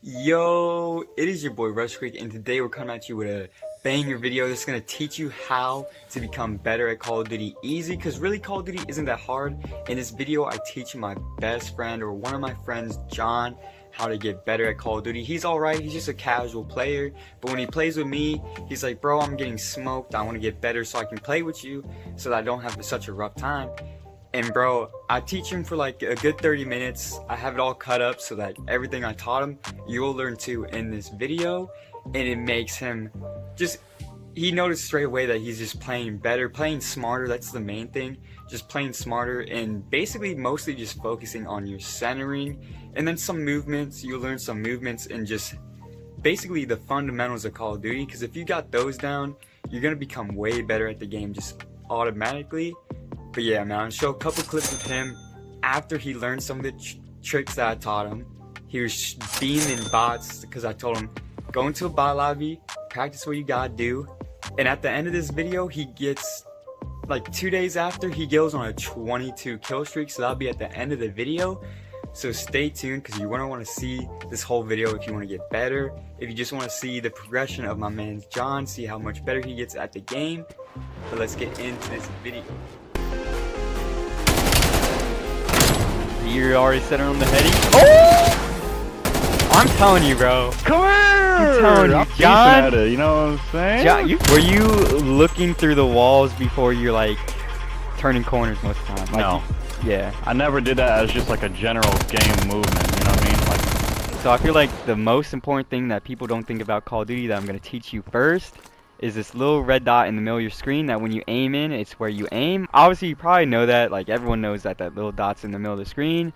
Yo, it is your boy RushQuick, and today we're coming at you with a banger video that's gonna teach you how to become better at Call of Duty easy, because really Call of Duty isn't that hard. In this video, I teach my best friend, or one of my friends, John, how to get better at Call of Duty. He's alright, he's just a casual player, but when he plays with me, he's like, bro, I'm getting smoked, I want to get better so I can play with you, so that I don't have such a rough time. And bro, I teach him for like a good 30 minutes. I have it all cut up so that everything I taught him, you'll learn too in this video. And it makes him he noticed straight away that he's just playing better, playing smarter. That's the main thing. Just playing smarter and basically mostly just focusing on your centering. And then some movements, you'll learn some movements and just basically the fundamentals of Call of Duty. Because if you got those down, you're going to become way better at the game just automatically. But yeah, man, I'll show a couple clips of him after he learned some of the tricks that I taught him. He was being in bots because I told him, go into a bot lobby, practice what you gotta do. And at the end of this video, he gets, like 2 days after, he goes on a 22 kill streak. So that'll be at the end of the video. So stay tuned because you want to see this whole video if you want to get better. If you just want to see the progression of my man John, see how much better he gets at the game. But let's get into this video. You're already centered on the heady. Oh! I'm telling you, bro. Come here! I'm telling you, John. At it, you know what I'm saying? John, were you looking through the walls before you're like turning corners most of the time? Like, No. Yeah. I never did that as just like a general game movement, you know what I mean? Like, So I feel like the most important thing that people don't think about Call of Duty that I'm going to teach you first is this little red dot in the middle of your screen that when you aim in, it's where you aim. Obviously, you probably know that. Like, everyone knows that that little dot's in the middle of the screen.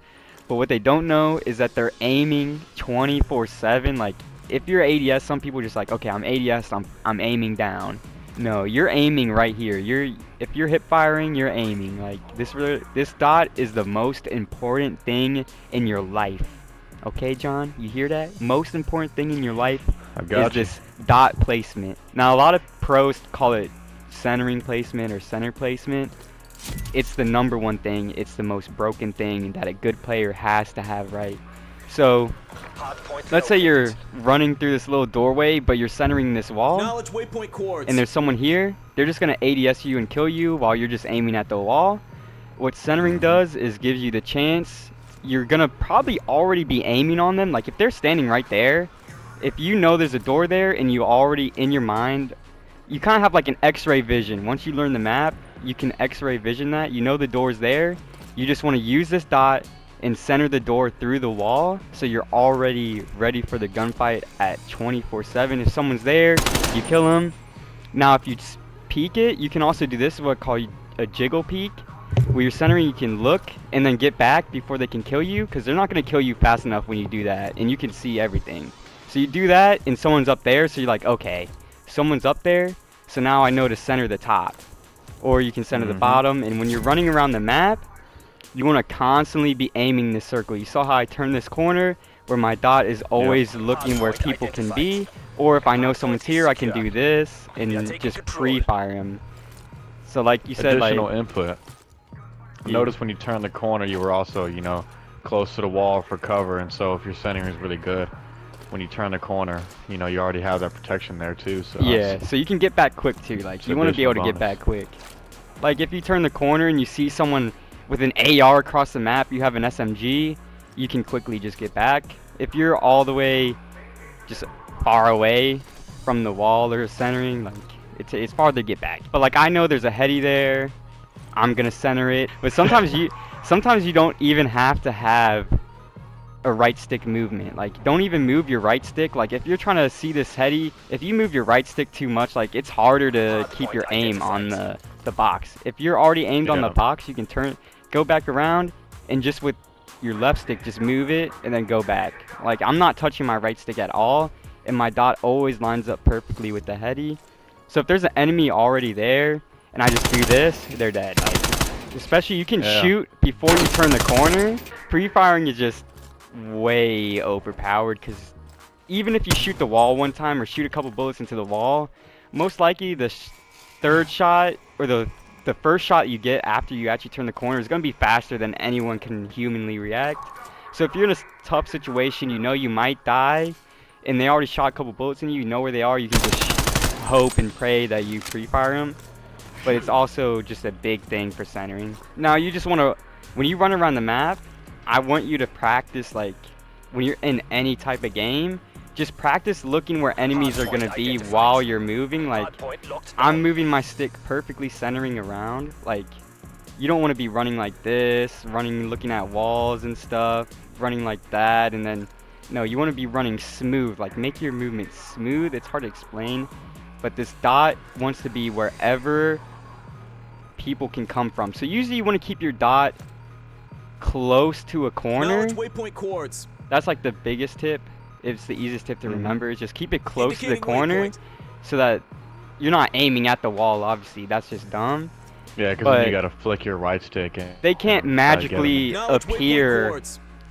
But what they don't know is that they're aiming 24/7. Like, if you're ADS, some people just like, okay, I'm ADS, I'm aiming down. No, you're aiming right here. If you're hip firing, you're aiming. Like, this dot is the most important thing in your life. Okay, John, you hear that? Most important thing in your life I is got you. this dot placement. Now, a lot of pros call it centering placement or center placement. It's the number one thing. It's the most broken thing that a good player has to have right. So, let's say you're running through this little doorway, but you're centering this wall, and there's someone here. They're just going to ADS you and kill you while you're just aiming at the wall. What centering does is gives you the chance. You're going to probably already be aiming on them. Like, if they're standing right there, if you know there's a door there and you already, in your mind, you kind of have like an x-ray vision. Once you learn the map, you can x-ray vision that. You know the door's there. You just want to use this dot and center the door through the wall, so you're already ready for the gunfight at 24/7. If someone's there, you kill them. Now, if you just peek it, you can also do this, what I call a jiggle peek. Where you're centering, you can look and then get back before they can kill you, because they're not going to kill you fast enough when you do that, and you can see everything. So you do that, and someone's up there, so you're like, okay, someone's up there, so now I know to center the top. Or you can center the bottom, and when you're running around the map, you want to constantly be aiming this circle. You saw how I turned this corner, where my dot is always looking where people can be, or if I know someone's here, I can do this, and just pre-fire them. So like you said, additional like... input. Yeah. Notice when you turn the corner, you were also, you know, close to the wall for cover, and so if your centering is really good, when you turn the corner, you know, you already have that protection there too. So Yeah, so you can get back quick too. Like, you want to be able to get back quick. Like, if you turn the corner and you see someone with an AR across the map, you have an SMG, you can quickly just get back. If you're all the way just far away from the wall or centering, like, it's hard to get back. But like, I know there's a heady there, I'm gonna center it. But sometimes you don't even have to have a right stick movement. Like, don't even move your right stick. Like, if you're trying to see this heady, if you move your right stick too much, like, it's harder to keep your aim on the box. If you're already aimed on the box, you can go back around, and just with your left stick, just move it and then go back. Like, I'm not touching my right stick at all, and my dot always lines up perfectly with the heady. So if there's an enemy already there and I just do this, they're dead. Like, especially, you can shoot before you turn the corner. Pre-firing is just way overpowered, because even if you shoot the wall one time or shoot a couple bullets into the wall, most likely the third shot or the first shot you get after you actually turn the corner is going to be faster than anyone can humanly react. So if you're in a tough situation, you know you might die, and they already shot a couple bullets in you, you know where they are, you can just hope and pray that you pre-fire them. But it's also just a big thing for centering. Now you just want to, when you run around the map, I want you to practice, like, when you're in any type of game, just practice looking where enemies are going to be while you're moving. Like, I'm moving my stick perfectly centering around. Like, you don't want to be running like this, looking at walls and stuff, running like that, and then, no, you want to be running smooth. Like, make your movement smooth. It's hard to explain, but this dot wants to be wherever people can come from. So usually you want to keep your dot close to a corner. That's like the biggest tip. It's the easiest tip to remember, is just keep it close to the corner so that you're not aiming at the wall, obviously. That's just dumb. Yeah, because then you gotta flick your right stick in. They can't magically appear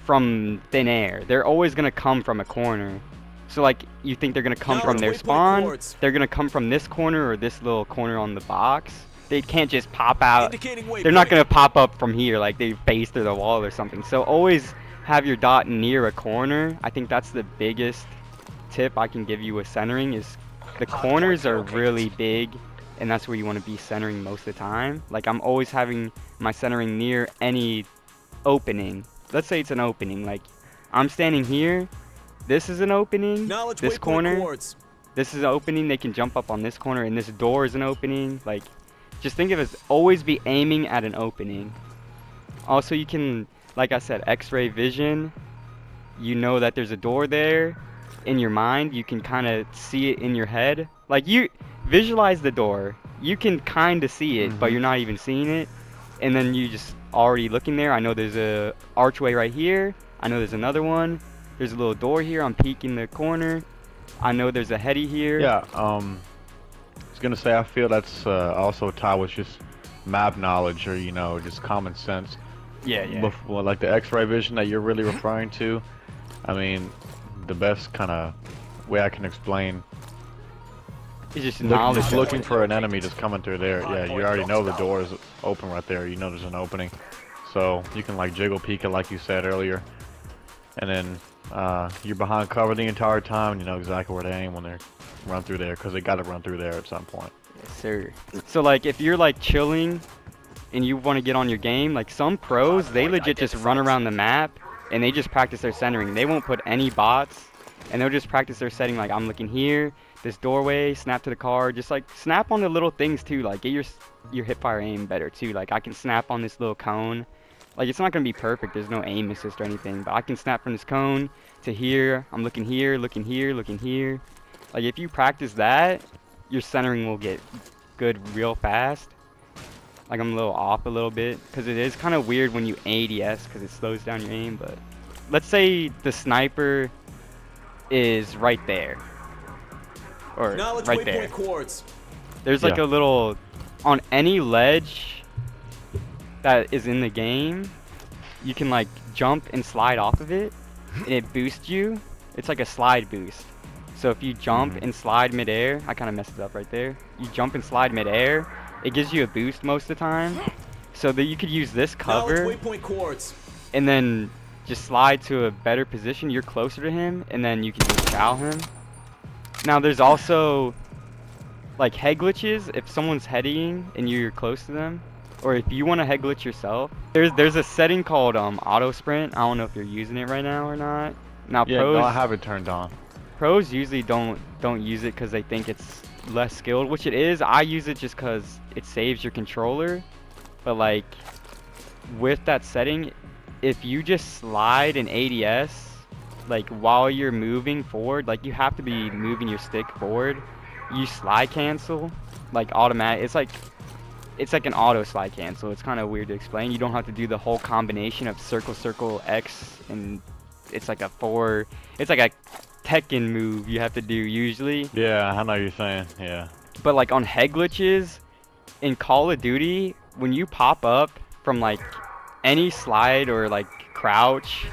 from thin air. They're always gonna come from a corner. So like, you think they're gonna come from their spawn, they're gonna come from this corner or this little corner on the box. They can't just pop out. They're not gonna pop up from here like they face through the wall or something. So always have your dot near a corner. I think that's the biggest tip I can give you with centering, is the corners are really big, and that's where you want to be centering most of the time. Like, I'm always having my centering near any opening. Let's say it's an opening. Like, I'm standing here. This is an opening. This corner. This is an opening. They can jump up on this corner, and this door is an opening. Like, just think of it as always be aiming at an opening. Also, you can, like I said, X-ray vision. You know that there's a door there. In your mind, you can kind of see it in your head. Like, you visualize the door, you can kind of see it, but you're not even seeing it, and then you just already looking there. I know there's a archway right here, I know there's another one, there's a little door here, I'm peeking the corner, I know there's a heady here. Yeah, I was gonna say, I feel that's also tied with just map knowledge, or, you know, just common sense. Yeah. Before, like the X-ray vision that you're really referring to, I mean, the best kind of way I can explain, it's just knowledge. Just looking for an enemy just coming through there. Yeah, you already know the door is open right there. You know there's an opening, so you can like jiggle peek it like you said earlier, and then you're behind cover the entire time, and you know exactly where to aim when they run through there, because they got to run through there at some point. Yes, sir. So like, if you're like chilling and you want to get on your game, like some pros, they legit just run around the map and they just practice their centering. They won't put any bots, and they'll just practice their setting. Like, I'm looking here, this doorway, snap to the car, just like snap on the little things too. Like, get your hip fire aim better too. Like, I can snap on this little cone. Like, it's not gonna be perfect, there's no aim assist or anything, but I can snap from this cone to here. I'm looking here, looking here, looking here. Like, if you practice that, your centering will get good real fast. Like, I'm a little off a little bit, because it is kind of weird when you ADS, because it slows down your aim. But let's say the sniper is right there, or right there. There's like a little, on any ledge that is in the game, you can like jump and slide off of it, and it boosts you. It's like a slide boost. So if you jump and slide midair, I kind of messed it up right there. You jump and slide midair, it gives you a boost most of the time. So that you could use this cover and then just slide to a better position. You're closer to him, and then you can just chow him. Now there's also like head glitches. If someone's headying and you're close to them, or if you want to head glitch yourself, there's a setting called auto sprint. I don't know if you're using it right now or not. Now pros, no, I have it turned on. Pros usually don't use it because they think it's less skilled, which it is. I use it just because it saves your controller. But like, with that setting, if you just slide an ADS, like while you're moving forward, like you have to be moving your stick forward, you slide cancel, like automatic. It's like an auto slide cancel. It's kind of weird to explain. You don't have to do the whole combination of circle, circle, X, and it's like a Tekken move you have to do usually. Yeah, I know what you're saying, yeah. But like on head glitches, in Call of Duty, when you pop up from like any slide or like crouch,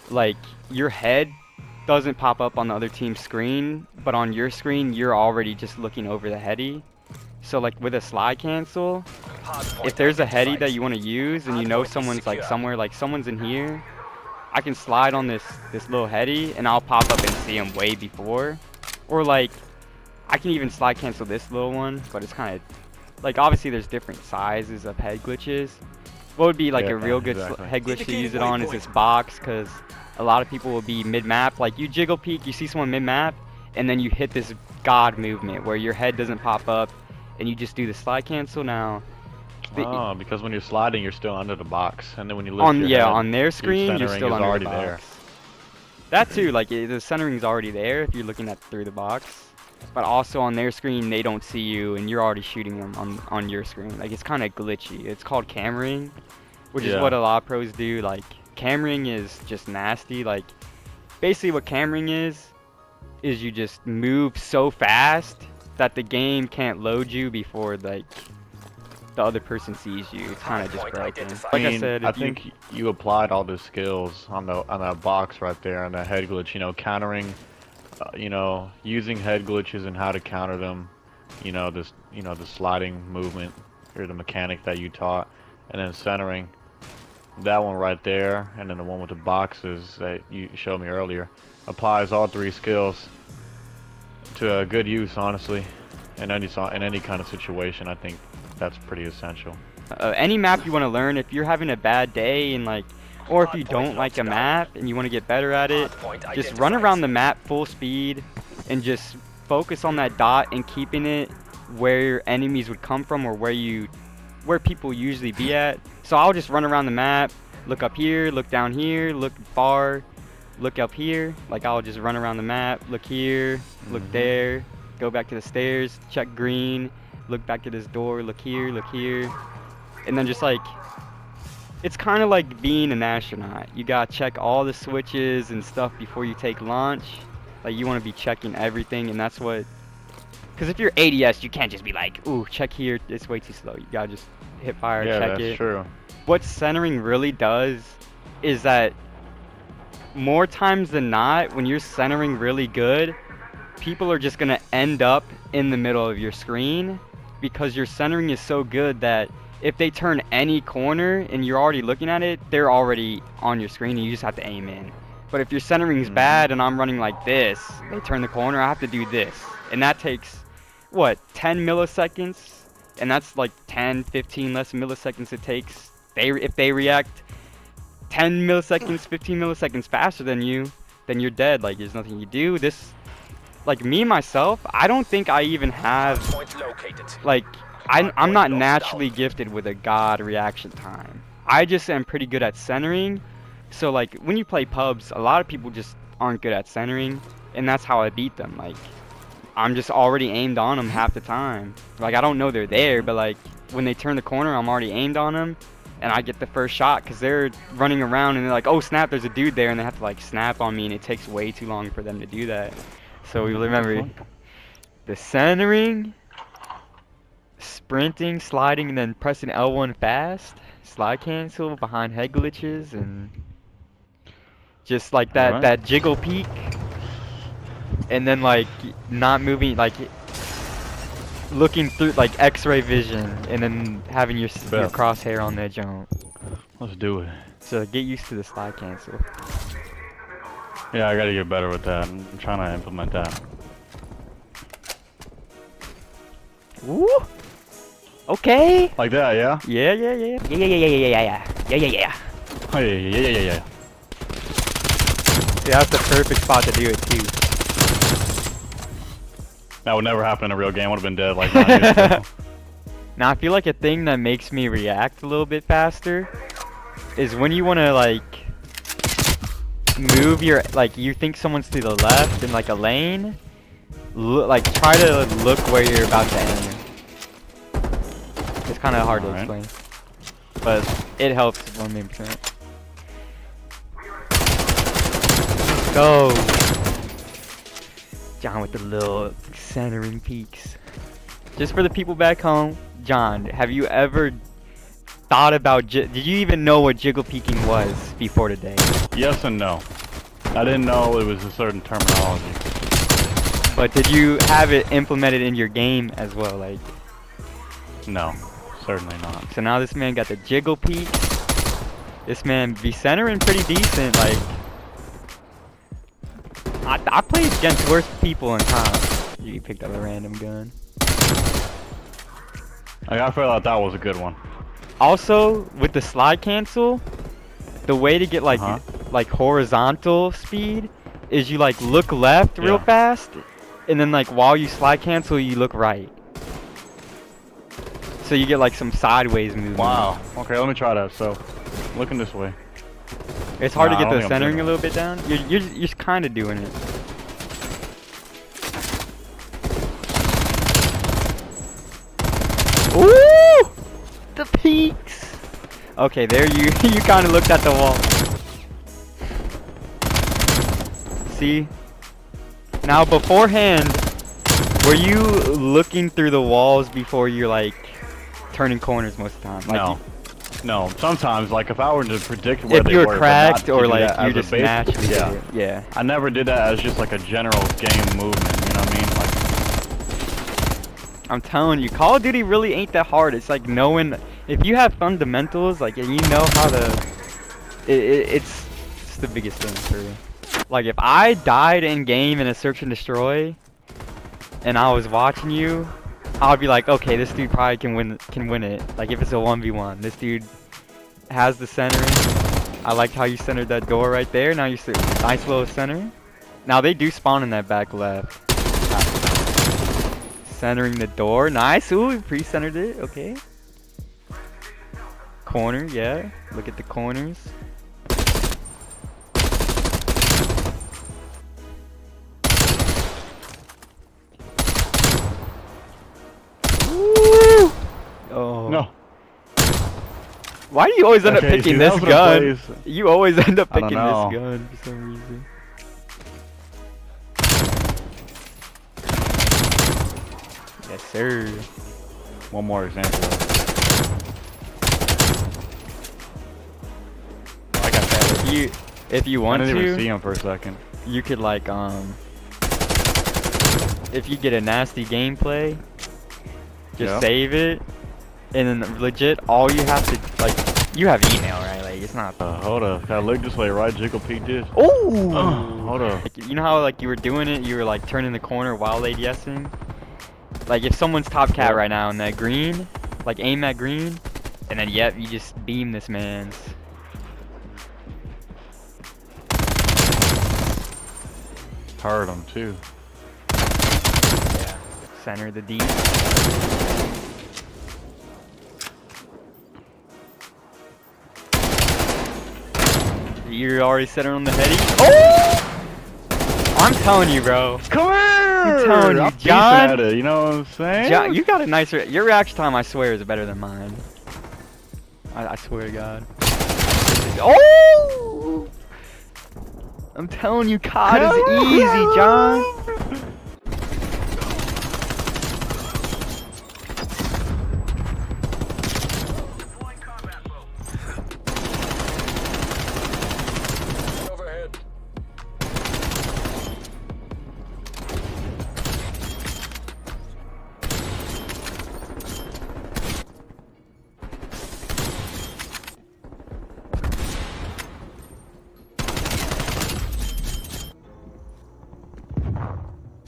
like your head doesn't pop up on the other team's screen, but on your screen, you're already just looking over the heady. So like with a slide cancel, if there's a heady that you want to use and you know someone's like somewhere, like someone's in here, I can slide on this little heady, and I'll pop up and see him way before. Or like, I can even slide cancel this little one, but it's kind of like, obviously there's different sizes of head glitches. What would be like a real good head glitch to use it on is this box, because a lot of people will be mid-map. Like, you jiggle peek, you see someone mid-map, and then you hit this god movement where your head doesn't pop up, and you just do the slide cancel. Now, Oh, because when you're sliding, you're still under the box, and then when you lift your head, on their screen, you're still under already the there. box. That too, like the centering's already there if you're looking at through the box. But also on their screen, they don't see you, and you're already shooting them on your screen. Like, it's kind of glitchy. It's called cameraing, which is what a lot of pros do. Like, cameraing is just nasty. Like, basically what cameraing is you just move so fast that the game can't load you before, like, the other person sees you. It's kind of just broken. Like I said, I think you applied all the skills on that box right there on the head glitch. You know, countering, you know, using head glitches and how to counter them. You know, the sliding movement or the mechanic that you taught, and then centering. That one right there, and then the one with the boxes that you showed me earlier, applies all three skills to good use, honestly. In any kind of situation, I think that's pretty essential. Any map you want to learn, if you're having a bad day and like, or if you don't like a map and you want to get better at it, just run around the map full speed and just focus on that dot and keeping it where your enemies would come from, or where people usually be at. So I'll just run around the map, look up here, look down here, look far, look up here. Like, I'll just run around the map, look here, look there, go back to the stairs, check green, look back to this door, look here, and then just like, it's kind of like being an astronaut. You gotta check all the switches and stuff before you take launch. Like, you want to be checking everything, and that's what, because if you're ADS, you can't just be like, ooh, check here, it's way too slow. You gotta just hit fire, check it. Yeah, that's true. What centering really does is that more times than not, when you're centering really good, people are just gonna end up in the middle of your screen, because your centering is so good that if they turn any corner and you're already looking at it, they're already on your screen and you just have to aim in. But if your centering's bad and I'm running like this, they turn the corner, I have to do this. And that takes, what, 10 milliseconds? And that's like 10, 15 less milliseconds it takes. If they react 10 milliseconds, 15 milliseconds faster than you, then you're dead. Like, there's nothing you do. This, like, me myself, I don't think I even have, like, I'm not naturally gifted with a god reaction time. I just am pretty good at centering. So like, when you play pubs, a lot of people just aren't good at centering, and that's how I beat them. Like, I'm just already aimed on them half the time. Like, I don't know they're there, but like, when they turn the corner, I'm already aimed on them, and I get the first shot because they're running around and they're like, oh snap, there's a dude there, and they have to like snap on me, and it takes way too long for them to do that. So we remember the centering, sprinting, sliding, and then pressing L1 fast, slide cancel behind head glitches, and just like that jiggle peek, and then like not moving, like looking through like X-ray vision, and then having your crosshair on that jump. Let's do it. So get used to the slide cancel. Yeah, I gotta get better with that. I'm trying to implement that. Ooh. Okay. Like that, yeah? Yeah. Yeah. Oh, yeah. See, that's the perfect spot to do it too. That would never happen in a real game. I would have been dead like 9 years ago. Now, I feel like a thing that makes me react a little bit faster is when you want to like move your, like, you think someone's to the left in like a lane, like try to look where you're about to enter. It's kind of hard to explain, but it helps 100%. Let's go. John with the little centering peaks. Just for the people back home, John, have you ever thought about, did you even know what jiggle peeking was before today? Yes and no. I didn't know it was a certain terminology. But did you have it implemented in your game as well? Like, no, certainly not. so now this man got the jiggle peek, This man be centering pretty decent. Like, I played against worse people in town. You picked up a random gun. I feel like that was a good one. Also, with the slide cancel, the way to get like horizontal speed is you like look left real fast, and then like while you slide cancel, you look right. So you get like some sideways movement. Wow. Okay, let me try that. So, looking this way. It's hard to get the centering a little bit down. You're just kind of doing it. Ooh! The peaks! Okay, there you kind of looked at the wall. See? Now beforehand, were you looking through the walls before you're like turning corners most of the time? Like No. Sometimes, like if I were to predict where if they you were, were cracked or do like that you as a just basic- naturally did it. Yeah. I never did that as just like a general game movement, you know what I mean? Like, I'm telling you, Call of Duty really ain't that hard. It's like knowing, if you have fundamentals, like, and you know how to, it's the biggest thing for you. Like, if I died in game in a search and destroy, and I was watching you, I would be like, okay, this dude probably can win it. Like, if it's a 1v1, this dude has the centering. I liked how you centered that door right there. Now you see nice little center. Now they do spawn in that back left. Centering the door, nice. Ooh, we pre-centered it. Okay. Corner, yeah. Look at the corners. Ooh. Oh. no. Why do you always end up Okay, picking see, this that was gun? a place- You always end up I don't picking this know. gun for some reason. Yes, sir. One more example. Like I said, if you I want didn't even to, see him for a second. you could like if you get a nasty gameplay, just save it, and then legit all you have to like, you have email, right? Like it's not. Hold up. Can I look this way, right? Jiggle peek this. Oh! Hold up. Like, you know how like you were doing it, you were like turning the corner while ADSing? Like if someone's top cat right now in that green, like aim that green, and then yep, you just beam this man's. Heard him too. Yeah. Center the D. You're already centering on the heady. Oh! I'm telling you, bro. Come here! I'm telling you, I'm decent John. at it, you know what I'm saying? John, you got a nice. Your reaction time, I swear, is better than mine. I swear to God. Oh! I'm telling you, COD is easy, John.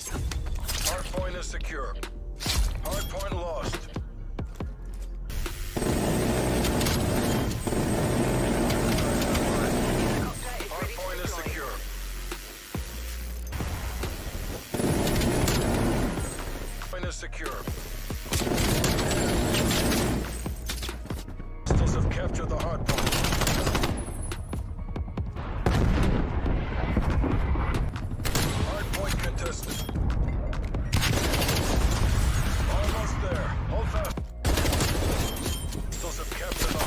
Hardpoint is secure. Hardpoint lost. Hardpoint is secure. Hardpoint is secure. Hostiles have captured the hardpoint. Hardpoint contested. Almost there. Hold fast. Hostiles have captured the